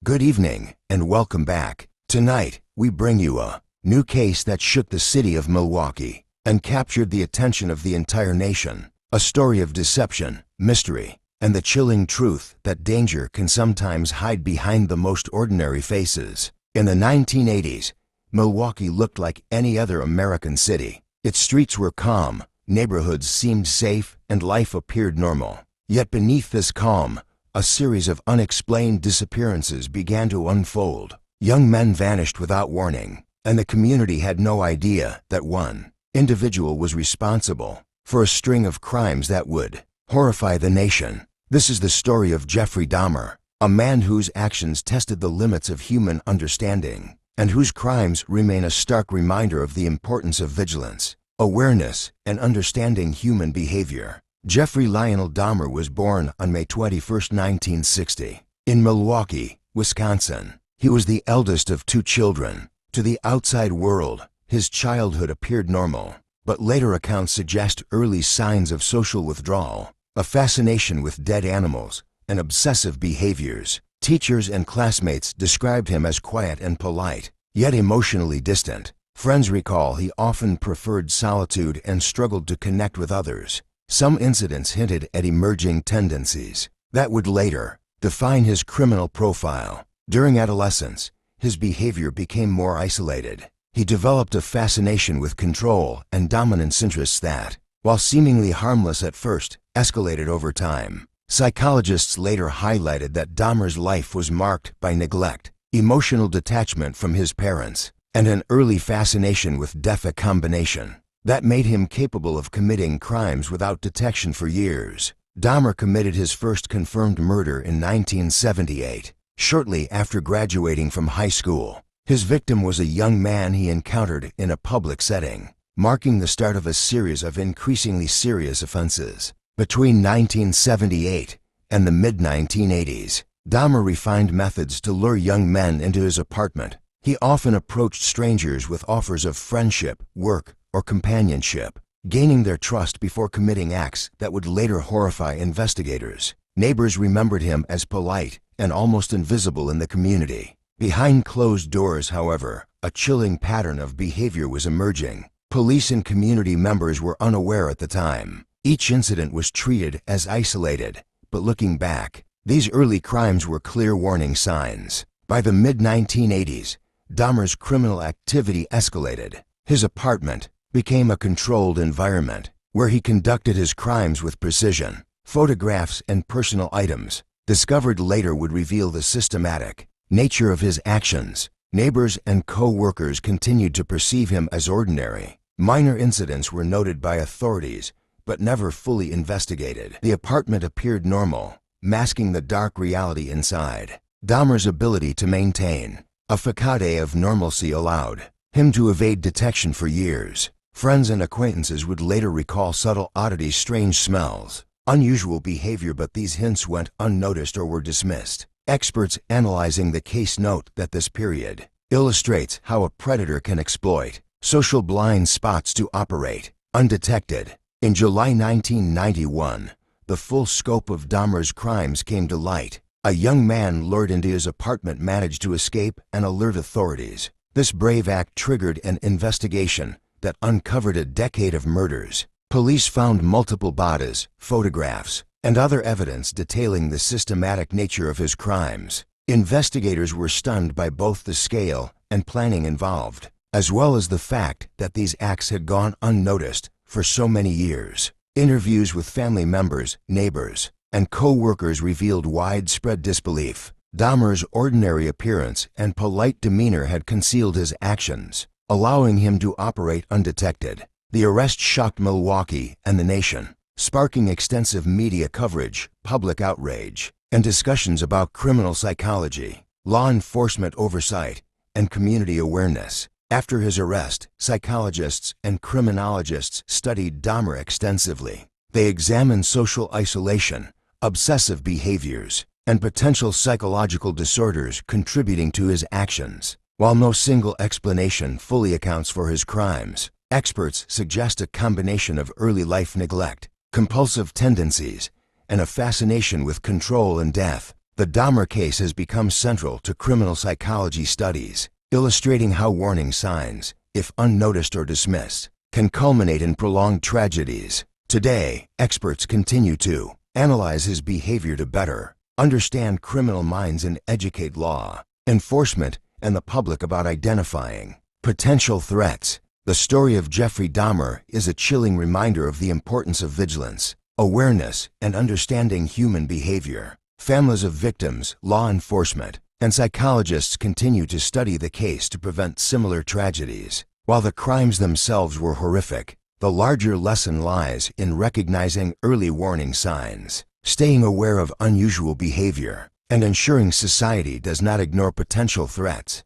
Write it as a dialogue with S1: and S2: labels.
S1: Good evening, and welcome back. Tonight, we bring you a new case that shook the city of Milwaukee and captured the attention of the entire nation. A story of deception, mystery, and the chilling truth that danger can sometimes hide behind the most ordinary faces. In the 1980s, Milwaukee looked like any other American city. Its streets were calm, neighborhoods seemed safe, and life appeared normal. Yet beneath this calm, a series of unexplained disappearances began to unfold. Young men vanished without warning, and the community had no idea that one individual was responsible for a string of crimes that would horrify the nation. This is the story of Jeffrey Dahmer, a man whose actions tested the limits of human understanding, and whose crimes remain a stark reminder of the importance of vigilance, awareness, and understanding human behavior. Jeffrey Lionel Dahmer was born on May 21, 1960, in Milwaukee, Wisconsin. He was the eldest of two children. To the outside world, his childhood appeared normal, but later accounts suggest early signs of social withdrawal, a fascination with dead animals, and obsessive behaviors. Teachers and classmates described him as quiet and polite, yet emotionally distant. Friends recall he often preferred solitude and struggled to connect with others. Some incidents hinted at emerging tendencies that would later define his criminal profile. During adolescence, his behavior became more isolated. He developed a fascination with control and dominance interests that, while seemingly harmless at first, escalated over time. Psychologists later highlighted that Dahmer's life was marked by neglect, emotional detachment from his parents, and an early fascination with death, a combination that made him capable of committing crimes without detection for years. Dahmer committed his first confirmed murder in 1978, shortly after graduating from high school. His victim was a young man he encountered in a public setting, marking the start of a series of increasingly serious offenses. Between 1978 and the mid-1980s, Dahmer refined methods to lure young men into his apartment. He often approached strangers with offers of friendship, work, or companionship, gaining their trust before committing acts that would later horrify investigators. Neighbors remembered him as polite and almost invisible in the community. Behind closed doors, however, a chilling pattern of behavior was emerging. Police and community members were unaware at the time. Each incident was treated as isolated, but looking back, these early crimes were clear warning signs. By the mid-1980s, Dahmer's criminal activity escalated. His apartment became a controlled environment where he conducted his crimes with precision. Photographs and personal items discovered later would reveal the systematic nature of his actions. Neighbors and co-workers continued to perceive him as ordinary. Minor incidents were noted by authorities, but never fully investigated. The apartment appeared normal, masking the dark reality inside. Dahmer's ability to maintain a facade of normalcy allowed him to evade detection for years. Friends and acquaintances would later recall subtle oddities, strange smells, unusual behavior, but these hints went unnoticed or were dismissed. Experts analyzing the case note that this period illustrates how a predator can exploit social blind spots to operate undetected. In July 1991, the full scope of Dahmer's crimes came to light. A young man lured into his apartment managed to escape and alert authorities. This brave act triggered an investigation that uncovered a decade of murders. Police found multiple bodies, photographs, and other evidence detailing the systematic nature of his crimes. Investigators were stunned by both the scale and planning involved, as well as the fact that these acts had gone unnoticed for so many years. Interviews with family members, neighbors, and co-workers revealed widespread disbelief. Dahmer's ordinary appearance and polite demeanor had concealed his actions, allowing him to operate undetected. The arrest shocked Milwaukee and the nation, sparking extensive media coverage, public outrage, and discussions about criminal psychology, law enforcement oversight, and community awareness. After his arrest, psychologists and criminologists studied Dahmer extensively. They examined social isolation, obsessive behaviors, and potential psychological disorders contributing to his actions. While no single explanation fully accounts for his crimes, experts suggest a combination of early life neglect, compulsive tendencies, and a fascination with control and death. The Dahmer case has become central to criminal psychology studies, illustrating how warning signs, if unnoticed or dismissed, can culminate in prolonged tragedies. Today, experts continue to analyze his behavior to better understand criminal minds and educate law enforcement and the public about identifying potential threats. The story of Jeffrey Dahmer is a chilling reminder of the importance of vigilance, awareness, and understanding human behavior. Families of victims, law enforcement, and psychologists continue to study the case to prevent similar tragedies. While the crimes themselves were horrific, the larger lesson lies in recognizing early warning signs, staying aware of unusual behavior, and ensuring society does not ignore potential threats.